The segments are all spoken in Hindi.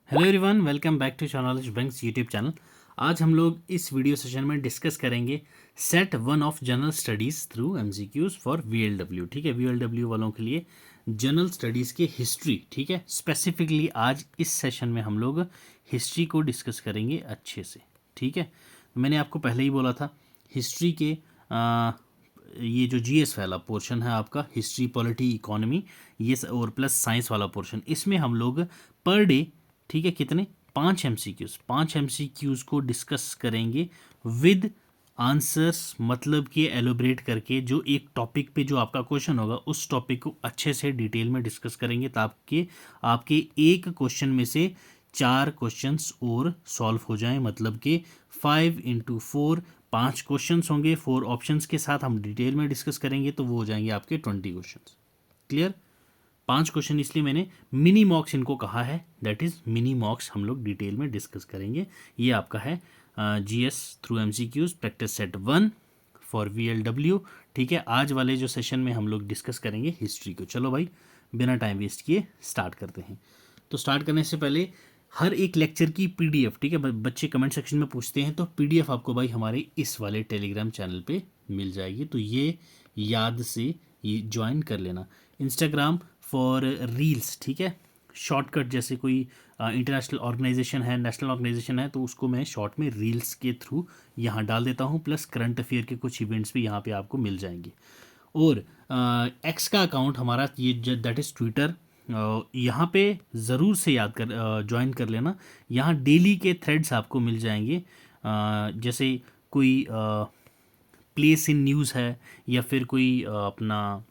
Hello everyone, welcome back to knowledge banks YouTube channel. आज हम लोग इस वीडियो सेशन में डिस्कस करेंगे set one of general studies through MCQs for VLW. ठीक है, वीएलडब्ल्यू वालों के लिए जनरल स्टडीज़ के हिस्ट्री। ठीक है, स्पेसिफिकली आज इस सेशन में हम लोग हिस्ट्री को डिस्कस करेंगे अच्छे से। ठीक है, मैंने आपको पहले ही बोला था हिस्ट्री के ये जो जीएस वाला पोर्शन है आपका, हिस्ट्री पॉलिटी इकोनॉमी, ये और प्लस साइंस वाला पोर्शन, इसमें हम लोग पर डे, ठीक है, कितने 5 एमसीक्यूज़ को डिस्कस करेंगे विद आंसर्स, मतलब कि एलोबरेट करके जो एक टॉपिक पे जो आपका क्वेश्चन होगा उस टॉपिक को अच्छे से डिटेल में डिस्कस करेंगे ताकि आपके एक क्वेश्चन में से 4 क्वेश्चंस और सॉल्व हो जाएं। मतलब कि 5 × 4 5 क्वेश्चंस होंगे, 4 ऑप्शंस के साथ हम डिटेल में डिस्कस करेंगे तो वो हो जाएंगे आपके 20 क्वेश्चंस। क्लियर? 5 क्वेश्चन इसलिए मैंने मिनी मॉक्स इनको कहा है, दैट इज़ मिनी मॉक्स हम लोग डिटेल में डिस्कस करेंगे। ये आपका है GS through MCQs practice set 1 for VLW. ठीक है, आज वाले जो सेशन में हम लोग डिस्कस करेंगे हिस्ट्री को। चलो भाई, बिना टाइम वेस्ट किए स्टार्ट करते हैं। तो स्टार्ट करने से पहले हर एक लेक्चर की पीडीएफ, ठीक है, बच्चे कमेंट सेक्शन में पूछते हैं तो पीडीएफ आपको भाई हमारे इस वाले टेलीग्राम चैनल पे मिल जाएगी, तो ये याद से ये ज्वाइन कर लेना। इंस्टाग्राम फॉर रील्स, ठीक है, शॉर्टकट, जैसे कोई इंटरनेशनल ऑर्गेनाइजेशन है, नेशनल ऑर्गेनाइजेशन है, तो उसको मैं शॉर्ट में रील्स के थ्रू यहाँ डाल देता हूँ, प्लस करंट अफेयर के कुछ इवेंट्स भी यहाँ पे आपको मिल जाएंगे। और एक्स का अकाउंट हमारा ये दैट इज़ ट्विटर, यहाँ पे ज़रूर से याद कर ज्वाइन कर लेना। यहाँ डेली के थ्रेड्स आपको मिल जाएंगे, जैसे कोई प्लेस इन न्यूज़ है या फिर कोई अपना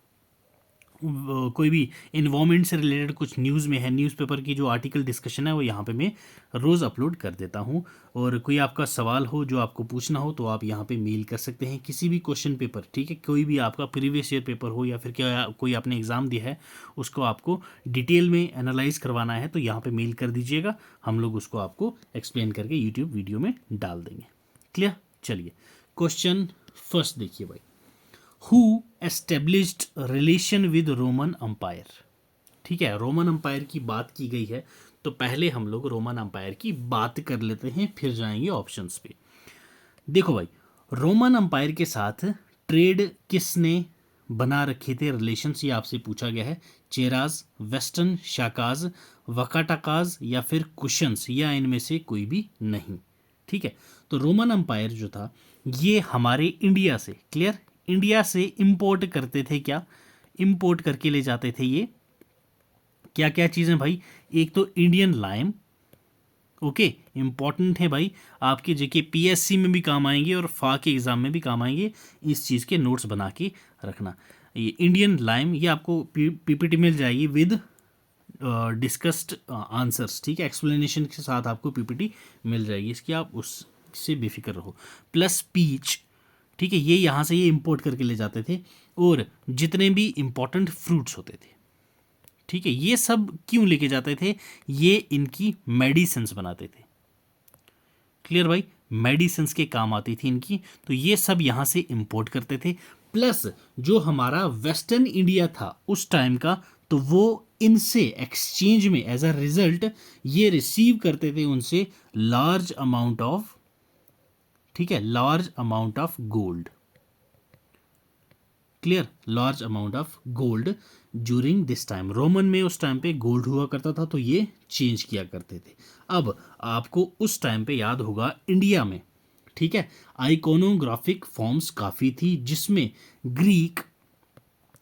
कोई भी इन्वायरमेंट से रिलेटेड कुछ न्यूज़ में है, न्यूज़पेपर की जो आर्टिकल डिस्कशन है वो यहाँ पे मैं रोज़ अपलोड कर देता हूँ। और कोई आपका सवाल हो जो आपको पूछना हो तो आप यहाँ पे मेल कर सकते हैं, किसी भी क्वेश्चन पेपर, ठीक है, कोई भी आपका प्रीवियस ईयर पेपर हो या फिर क्या कोई आपने एग्ज़ाम दिया है उसको आपको डिटेल में एनालाइज करवाना है तो यहाँ पर मेल कर दीजिएगा, हम लोग उसको आपको एक्सप्लेन करके यूट्यूब वीडियो में डाल देंगे। क्लियर? चलिए, क्वेश्चन फर्स्ट देखिए भाई, who established relation with Roman empire. ठीक है, रोमन अम्पायर की बात की गई है तो पहले हम लोग रोमन अम्पायर की बात कर लेते हैं, फिर जाएंगे ऑप्शंस पे। देखो भाई, रोमन अम्पायर के साथ ट्रेड किसने बना रखे थे रिलेशंस, ये आपसे पूछा गया है। चेराज, वेस्टर्न शाकाज, वकाटाकाज या फिर कुशंस, या इनमें से कोई भी नहीं। ठीक है, तो रोमन अम्पायर जो था ये हमारे इंडिया से, क्लियर, इंडिया से इंपोर्ट करते थे, क्या इंपोर्ट करके ले जाते थे ये क्या क्या चीज़ें भाई। एक तो इंडियन लाइम, ओके, इंपॉर्टेंट है भाई, आपके जेके पीएससी में भी काम आएंगे और फा के एग्ज़ाम में भी काम आएंगे, इस चीज़ के नोट्स बना के रखना। ये इंडियन लाइम, ये आपको पीपीटी मिल जाएगी विद डिस्कस्ड आंसर्स, ठीक है, एक्सप्लेनेशन के साथ आपको पीपीटी मिल जाएगी इसकी, आप उससे बेफिक्र रहो। प्लस पीच, ठीक है, ये यहाँ से ये इंपोर्ट करके ले जाते थे। और जितने भी इंपॉर्टेंट फ्रूट्स होते थे, ठीक है, ये सब क्यों लेके जाते थे, ये इनकी मेडिसिन्स बनाते थे। क्लियर भाई, मेडिसिन्स के काम आती थी इनकी, तो ये सब यहाँ से इंपोर्ट करते थे। प्लस जो हमारा वेस्टर्न इंडिया था उस टाइम का, तो वो इनसे एक्सचेंज में एज अ रिजल्ट ये रिसीव करते थे उनसे लार्ज अमाउंट ऑफ, ठीक है, large amount of gold. Clear, large amount of gold during this time. Roman में उस टाइम पे गोल्ड हुआ करता था तो ये चेंज किया करते थे। अब आपको उस टाइम पे याद होगा इंडिया में, ठीक है, आइकोनोग्राफिक फॉर्म्स काफ़ी थी जिसमें ग्रीक,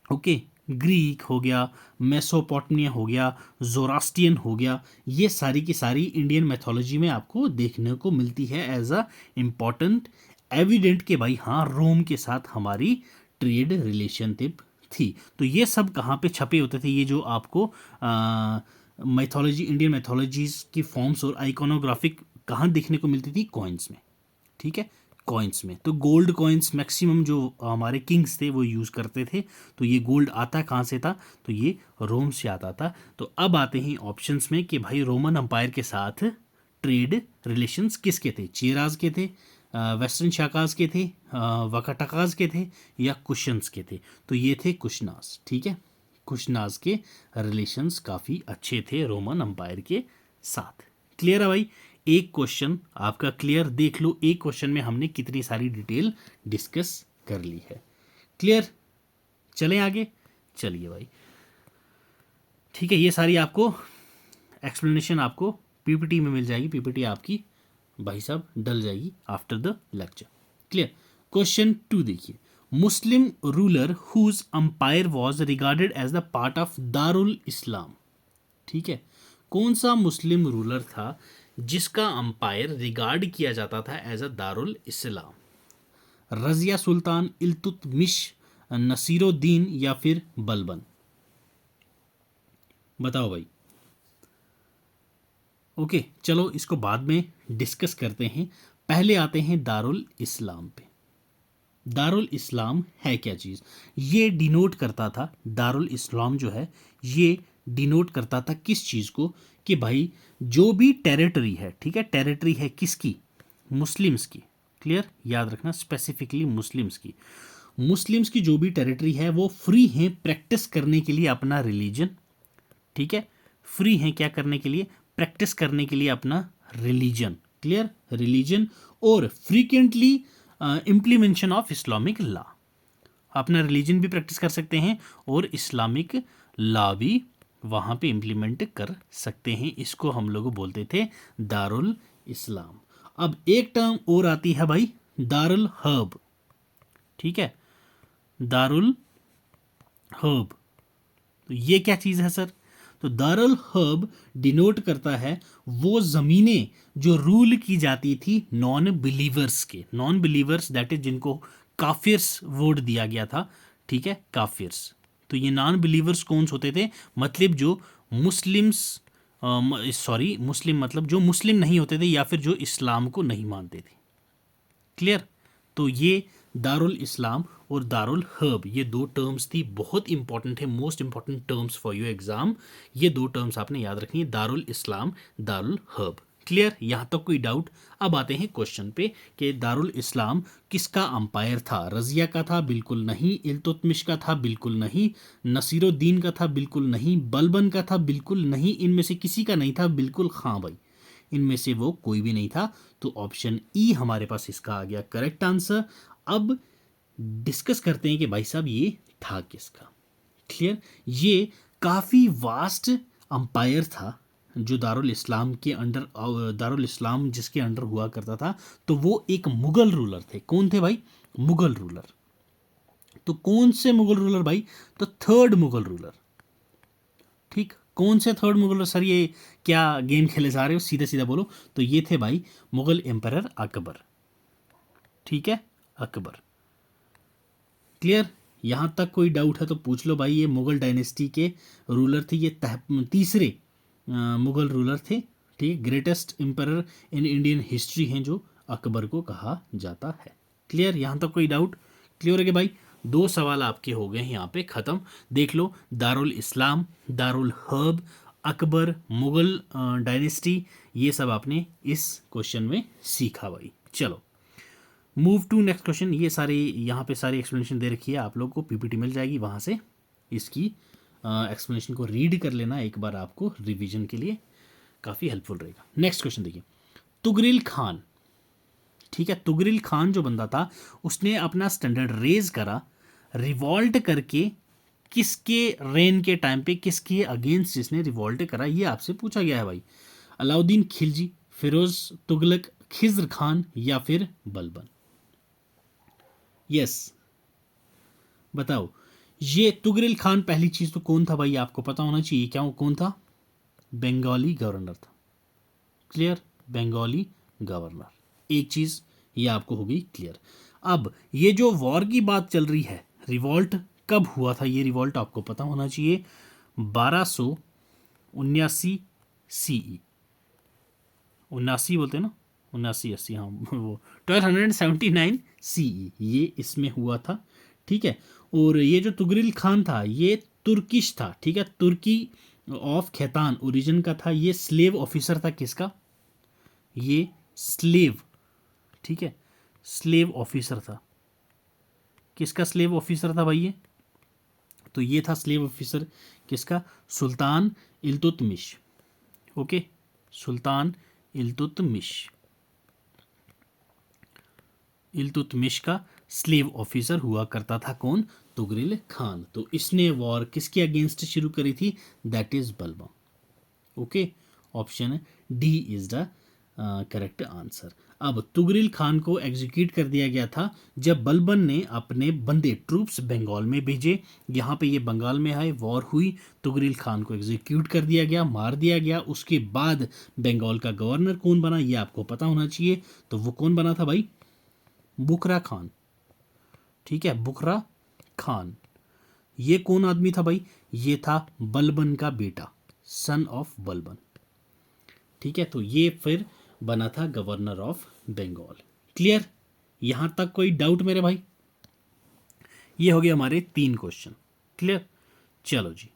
ओके, ग्रीक हो गया, मेसोपोटामिया हो गया, जोरास्ट्रियन हो गया, ये सारी की सारी इंडियन मैथोलॉजी में आपको देखने को मिलती है एज अ इम्पॉर्टेंट एविडेंट के भाई हाँ, रोम के साथ हमारी ट्रेड रिलेशनशिप थी। तो ये सब कहाँ पे छपे होते थे, ये जो आपको मैथोलॉजी, इंडियन मैथोलॉजीज की फॉर्म्स और आइकोनोग्राफिक कहाँ देखने को मिलती थी, कॉइन्स में। ठीक है, कॉइन्स में, तो गोल्ड कॉइन्स मैक्सिमम जो हमारे किंग्स थे वो यूज़ करते थे। तो ये गोल्ड आता कहाँ से था, तो ये रोम से आता था। तो अब आते हैं ऑप्शंस में कि भाई रोमन अम्पायर के साथ ट्रेड रिलेशंस किसके थे, चेराज के थे, वेस्टर्न शाकाज के थे, वकाटाकाज के थे, या कुशन्स के थे। तो ये थे कुशनाज। ठीक है, कुशनाज के रिलेशंस काफ़ी अच्छे थे रोमन अम्पायर के साथ। क्लियर है भाई? एक क्वेश्चन आपका क्लियर, देख लो एक क्वेश्चन में हमने कितनी सारी डिटेल डिस्कस कर ली है। क्लियर? चलें आगे, चलिए भाई। ठीक है, ये सारी आपको एक्सप्लेनेशन आपको पीपीटी में मिल जाएगी, पीपीटी आपकी भाई साहब डल जाएगी after the lecture. Clear? Question 2 देखिए, Muslim ruler whose empire was regarded as the part of दारुल इस्लाम। ठीक है, कौन सा मुस्लिम रूलर था जिसका अंपायर रिगार्ड किया जाता था एज अ दारुल इस्लाम? रजिया सुल्तान, इल्तुतमिश, नसीरुद्दीन या फिर बलबन? बताओ भाई। ओके, चलो इसको बाद में डिस्कस करते हैं, पहले आते हैं दारुल इस्लाम पे। दारुल इस्लाम है क्या चीज़? ये डिनोट करता था, दारुल इस्लाम जो है ये डिनोट करता था किस चीज़ को, कि भाई जो भी टेरिटरी है, ठीक है, टेरिटरी है किसकी? मुस्लिम्स की। क्लियर? याद रखना, स्पेसिफिकली मुस्लिम्स की। मुस्लिम्स की जो भी टेरिटरी है वो फ्री हैं प्रैक्टिस करने के लिए अपना रिलीजन। ठीक है, फ्री हैं क्या करने के लिए? प्रैक्टिस करने के लिए अपना रिलीजन। क्लियर? रिलीजन और फ्रीक्वेंटली इम्प्लीमेंशन ऑफ इस्लामिक लॉ। अपना रिलीजन भी प्रैक्टिस कर सकते हैं और इस्लामिक लॉ भी वहाँ पे इम्प्लीमेंट कर सकते हैं। इसको हम लोग बोलते थे दारुल इस्लाम। अब एक टर्म और आती है भाई, दारुल हर्ब। ठीक है, दारुल हर्ब, तो ये क्या चीज़ है सर? तो दारुल हर्ब डिनोट करता है वो ज़मीनें जो रूल की जाती थी नॉन बिलीवर्स के, नॉन बिलीवर्स दैट इज जिनको काफिर्स वर्ड दिया गया था। ठीक है, काफिर्स। तो ये नॉन बिलीवर्स कौन होते थे? मतलब जो मुस्लिम्स, सॉरी मुस्लिम मतलब जो मुस्लिम नहीं होते थे या फिर जो इस्लाम को नहीं मानते थे। क्लियर? तो ये दारुल इस्लाम और दारुल हर्ब, ये दो टर्म्स थी, बहुत इंपॉर्टेंट है, most important terms for your exam. ये दो टर्म्स आपने याद रखनी है, दारुल इस्लाम, दारुल हर्ब। क्लियर? यहाँ तक कोई डाउट? अब आते हैं क्वेश्चन पे कि दारुल इस्लाम किसका अंपायर था? रजिया का था? बिल्कुल नहीं। इल्तुतमिश का था? बिल्कुल नहीं। नसीरुद्दीन का था? बिल्कुल नहीं। बलबन का था? बिल्कुल नहीं। इनमें से किसी का नहीं था? बिल्कुल हाँ भाई, इनमें से वो कोई भी नहीं था। तो ऑप्शन ई हमारे पास इसका आ गया करेक्ट आंसर। अब डिस्कस करते हैं कि भाई साहब ये था किसका। क्लियर? ये काफ़ी वास्ट अंपायर था जो दारुल इस्लाम के अंडर, दारुल इस्लाम जिसके अंडर हुआ करता था, तो वो एक मुगल रूलर थे। कौन थे भाई? मुगल रूलर। तो कौन से मुगल रूलर भाई? तो थर्ड मुगल रूलर। ठीक, कौन से थर्ड मुगल? सर ये क्या गेम खेले जा रहे हो, सीधा सीधा बोलो। तो ये थे भाई मुगल एम्परर अकबर। ठीक है, अकबर। क्लियर? यहाँ तक कोई डाउट है तो पूछ लो भाई। ये मुगल डायनेस्टी के रूलर थे, ये तीसरे मुगल रूलर थे। ठीक है, greatest emperor in Indian history हैं जो अकबर को कहा जाता है। क्लियर? यहाँ तक कोई डाउट? क्लियर है कि भाई? दो सवाल आपके हो गए हैं यहाँ पे ख़त्म। देख लो, दारुल इस्लाम, दारुल हर्ब, अकबर, मुगल डायनेस्टी, ये सब आपने इस क्वेश्चन में सीखा भाई। चलो मूव टू नेक्स्ट क्वेश्चन। ये सारी यहाँ पे सारी एक्सप्लेनेशन दे रखी है, आप लोग को पीपीटी मिल जाएगी, वहाँ से इसकी एक्सप्लेनेशन को रीड कर लेना एक बार, आपको रिवीजन के लिए काफ़ी हेल्पफुल रहेगा। नेक्स्ट क्वेश्चन देखिए, तुगरिल खान। ठीक है, तुगरिल खान जो बंदा था उसने अपना स्टैंडर्ड रेज करा रिवॉल्ट करके, किसके रेन के टाइम पे, किसके अगेंस्ट जिसने रिवॉल्ट करा, ये आपसे पूछा गया है भाई। अलाउद्दीन खिलजी, फिरोज तुगलक, खिज्र खान या फिर बलबन? यस, बताओ। ये तुगरिल खान पहली चीज तो कौन था भाई? आपको पता होना चाहिए क्या कौन था? बंगाली गवर्नर था। क्लियर? बंगाली गवर्नर। एक चीज ये आपको होगी क्लियर। अब ये जो वॉर की बात चल रही है, रिवॉल्ट कब हुआ था? ये रिवॉल्ट आपको पता होना चाहिए 1279 सीई। 79 बोलते हैं ना, 79 80, हाँ वो 1279 सीई ये इसमें हुआ था। ठीक है, और ये जो तुगरिल खान था ये तुर्किश था। ठीक है, तुर्की ऑफ खैतान ओरिजिन का था। ये स्लेव ऑफिसर था किसका? ये स्लेव, ठीक है, स्लेव ऑफिसर था। किसका स्लेव ऑफिसर था भाई ये? तो ये था स्लेव ऑफिसर किसका? सुल्तान इल्तुतमिश। ओके, सुल्तान इल्तुतमिश का स्लेव ऑफिसर हुआ करता था कौन? तुगरिल खान। तो इसने वॉर किसके अगेंस्ट शुरू करी थी? That is Balban. Okay, option D is the correct answer. अब तुगरिल खान को एग्जीक्यूट कर दिया गया था जब बलबन ने अपने बंदे ट्रूप्स बंगाल में भेजे। यहाँ पे ये बंगाल में आए, वॉर हुई, तुगरिल खान को एग्जीक्यूट कर दिया गया, मार दिया गया। उसके बाद बंगाल का गवर्नर कौन बना ये आपको पता होना चाहिए। तो वो कौन बना था भाई? बुखरा खान। ठीक है, बुखरा खान। ये कौन आदमी था भाई? ये था बलबन का बेटा, सन ऑफ बलबन। ठीक है, तो ये फिर बना था गवर्नर ऑफ बंगाल। क्लियर? यहां तक कोई डाउट मेरे भाई? ये हो गए हमारे 3 क्वेश्चन। क्लियर? चलो जी,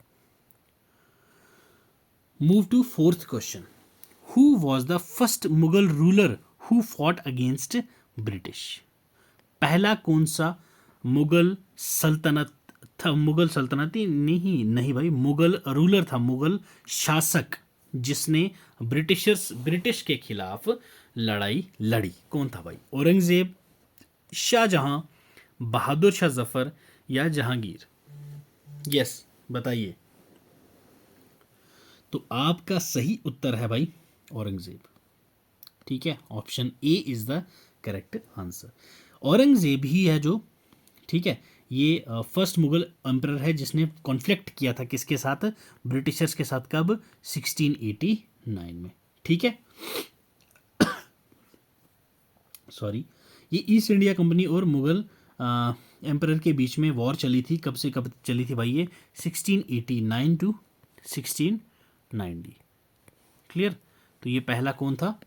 move to 4th question. Who was the first Mughal ruler who fought against British? पहला कौन सा मुगल सल्तनत था? मुगल सल्तनती नहीं भाई, मुगल रूलर था, मुगल शासक जिसने ब्रिटिश के खिलाफ लड़ाई लड़ी। कौन था भाई? औरंगजेब, शाहजहां, बहादुर शाह जफर या जहांगीर? यस, बताइए। तो आपका सही उत्तर है भाई औरंगजेब। ठीक है, option A is the correct answer. Aurangzeb ही है जो, ठीक है, ये फर्स्ट मुगल एम्परर है जिसने कॉन्फ्लिक्ट किया था किसके साथ? ब्रिटिशर्स के साथ। कब? 1689 में। ठीक है, सॉरी, ये ईस्ट इंडिया कंपनी और मुगल एम्परर के बीच में वॉर चली थी। कब से कब चली थी भाई? ये 1689 टू 1690। क्लियर? तो ये पहला कौन था?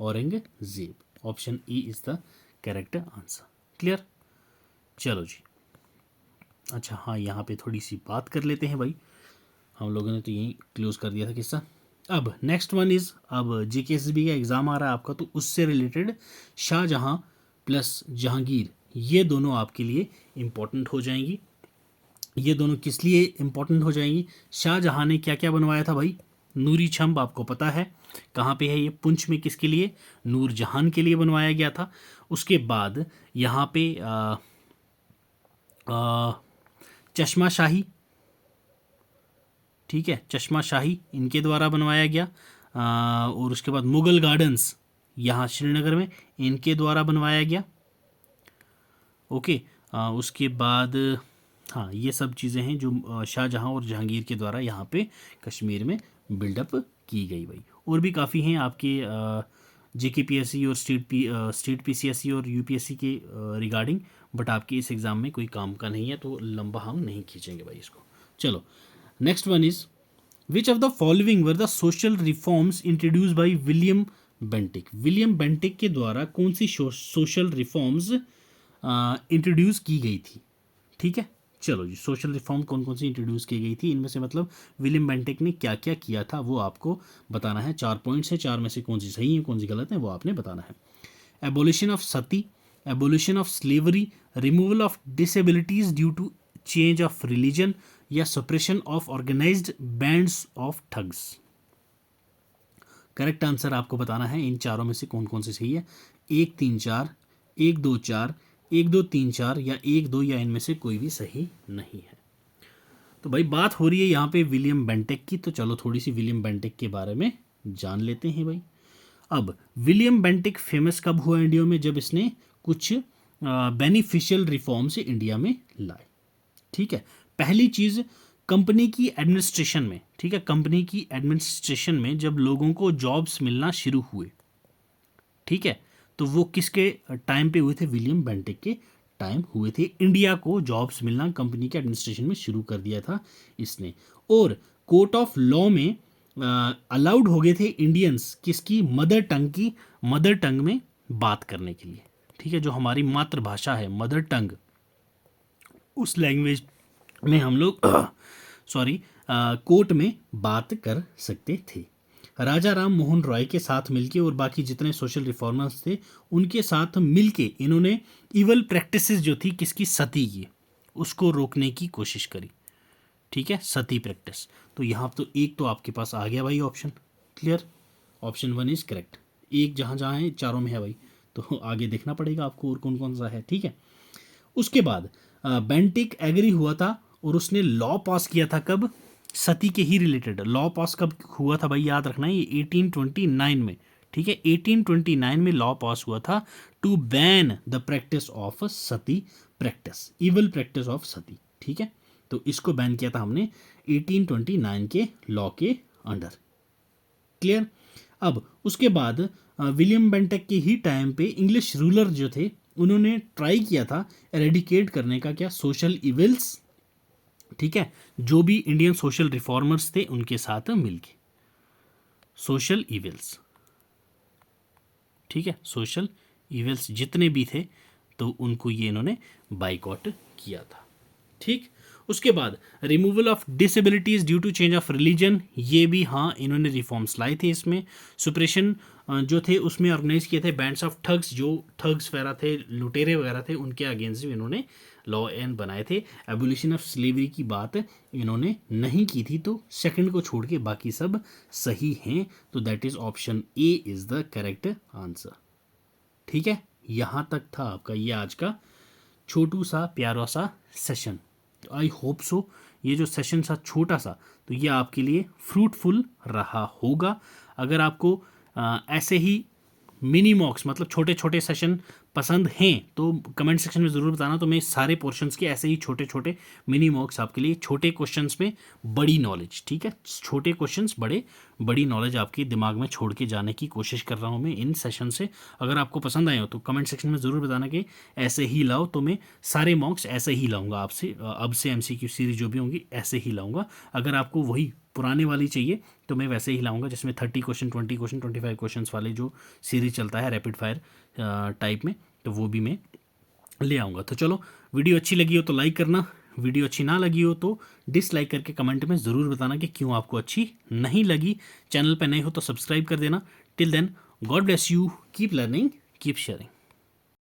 Aurangzeb. Option E is the correct answer. Clear? चलो जी, अच्छा हाँ, यहाँ पे थोड़ी सी बात कर लेते हैं भाई। हम लोगों ने तो यहीं क्लोज कर दिया था किस्सा। अब नेक्स्ट वन इज, अब जीकेएसबी का एग्जाम आ रहा है आपका, तो उससे रिलेटेड शाहजहां प्लस जहांगीर, ये दोनों आपके लिए इम्पोर्टेंट हो जाएंगी। ये दोनों किस लिए इम्पोर्टेंट हो जाएंगी? शाहजहां ने क्या क्या बनवाया था भाई? नूरी छंब आपको पता है कहाँ पे है ये? पुंछ में। किसके लिए? नूरजहान के लिए बनवाया गया था। उसके बाद यहाँ पे चश्मा शाही, ठीक है, चश्मा शाही इनके द्वारा बनवाया गया। और उसके बाद मुगल गार्डन्स यहाँ श्रीनगर में, इनके द्वारा बनवाया गया। ओके, उसके बाद हाँ, ये सब चीज़ें हैं जो शाहजहां और जहांगीर के द्वारा यहाँ पे कश्मीर में बिल्डअप की गई भाई। और भी काफ़ी हैं आपके जेकेपीएससी और स्टेट पीसीएससी और यूपीएससी के रिगार्डिंग, बट आपके इस एग्ज़ाम में कोई काम का नहीं है, तो लंबा हम नहीं खींचेंगे भाई इसको। चलो, next one is, which of the following were the social reforms introduce by William Bentinck? William Bentinck के द्वारा कौन सी सोशल रिफॉर्म्स इंट्रोड्यूस की गई थी? ठीक है, चलो जी, सोशल रिफॉर्म कौन कौन सी इंट्रोड्यूस की गई थी, इनमें से मतलब विलियम बेंटिक ने क्या क्या किया था वो आपको बताना है। 4 पॉइंट्स हैं, 4 में से कौन सी सही है कौन सी गलत है वो आपने बताना है। Abolition of sati, abolition of slavery, removal of disabilities due to change of religion, या suppression of organised bands of thugs? Correct answer आपको बताना है इन चारों में से कौन कौन से सही है। 1 3 4, 1 2 4, 1 2 3 4 या 1 2, या इनमें से कोई भी सही नहीं है। तो भाई बात हो रही है यहाँ पे विलियम बेंटिक की, तो चलो थोड़ी सी विलियम बेंटिक के बारे में जान लेते हैं भाई। अब विलियम बेंटिक फेमस कब हुआ इंडिया में? जब इसने कुछ बेनिफिशियल रिफॉर्म से इंडिया में लाए। ठीक है, पहली चीज कंपनी की एडमिनिस्ट्रेशन में, ठीक है, कंपनी की एडमिनिस्ट्रेशन में जब लोगों को जॉब्स मिलना शुरू हुए, ठीक है, तो वो किसके टाइम पे हुए थे? विलियम बेंटिक के टाइम हुए थे। इंडिया को जॉब्स मिलना कंपनी के एडमिनिस्ट्रेशन में शुरू कर दिया था इसने। और कोर्ट ऑफ लॉ में अलाउड हो गए थे इंडियंस किसकी? मदर टंग में बात करने के लिए। ठीक है, जो हमारी मातृभाषा है, मदर टंग, उस लैंग्वेज में हम लोग कोर्ट में बात कर सकते थे। राजा राम मोहन रॉय के साथ मिलके और बाकी जितने सोशल रिफॉर्मर्स थे उनके साथ मिलके इन्होंने इवल प्रैक्टिसेस जो थी किसकी? सती की, उसको रोकने की कोशिश करी। ठीक है, सती प्रैक्टिस। तो यहाँ तो एक तो आपके पास आ गया भाई option. Clear? Option 1 is correct. एक जहाँ जहाँ है चारों में है भाई, तो आगे देखना पड़ेगा आपको और कौन कौन सा है, ठीक है। उसके बाद बेंटिक एग्री हुआ था और उसने लॉ पास किया था कब, सती के ही रिलेटेड लॉ पास कब हुआ था भाई, याद रखना है ये 1829 में, ठीक है। 1829 में लॉ पास हुआ था to ban the practice of sati practice, evil practice of sati, ठीक है। तो इसको बैन किया था हमने 1829 के लॉ के अंडर, क्लियर। अब उसके बाद विलियम बेंटेक के ही टाइम पे इंग्लिश रूलर जो थे उन्होंने ट्राई किया था एरेडिकेट करने का, क्या, सोशल इविल्स, ठीक है, जो भी इंडियन सोशल रिफॉर्मर्स थे उनके साथ मिलके, सोशल इविल्स, ठीक है, सोशल इविल्स जितने भी थे तो उनको ये इन्होंने बाइकआउट किया था, ठीक। उसके बाद removal of disabilities due to change of religion, ये भी हाँ इन्होंने रिफॉर्म्स लाए थे इसमें। सुप्रेशन जो थे उसमें ऑर्गेनाइज किए थे बैंड्स ऑफ ठग्स, जो ठग्स वगैरह थे, लुटेरे वगैरह थे, उनके अगेंस्ट भी इन्होंने लॉ एंड बनाए थे। एबोलिशन ऑफ स्लेवरी की बात इन्होंने नहीं की थी, तो सेकंड को छोड़ के बाकी सब सही हैं, तो that is option A is the correct answer, ठीक है। यहाँ तक था आपका ये आज का छोटू सा प्यारा सा सेशन। तो आई होप सो ये जो सेशन था छोटा सा, तो ये आपके लिए फ्रूटफुल रहा होगा। अगर आपको ऐसे ही मिनी मॉक्स मतलब छोटे छोटे सेशन पसंद हैं तो कमेंट सेक्शन में ज़रूर बताना, तो मैं सारे पोर्शंस के ऐसे ही छोटे छोटे मिनी मॉक्स आपके लिए, छोटे क्वेश्चंस में बड़ी नॉलेज, ठीक है, छोटे क्वेश्चंस बड़ी नॉलेज आपके दिमाग में छोड़ के जाने की कोशिश कर रहा हूँ मैं इन सेशन से। अगर आपको पसंद आए हो तो कमेंट सेक्शन में ज़रूर बताना कि ऐसे ही लाओ, तो मैं सारे मॉक्स ऐसे ही लाऊंगा आपसे, अब से MCQ सीरीज जो भी होंगी ऐसे ही लाऊंगा। अगर आपको वही पुराने वाली चाहिए तो मैं वैसे ही लाऊंगा जिसमें 30 क्वेश्चन, 20 क्वेश्चन, 25 क्वेश्चन वाले जो सीरीज चलता है रैपिड फायर टाइप में, तो वो भी मैं ले आऊँगा। तो चलो, वीडियो अच्छी लगी हो तो लाइक करना, वीडियो अच्छी ना लगी हो तो डिसलाइक करके कमेंट में ज़रूर बताना कि क्यों आपको अच्छी नहीं लगी। चैनल पर नए हो तो सब्सक्राइब कर देना। Till then, God bless you, keep learning, keep sharing.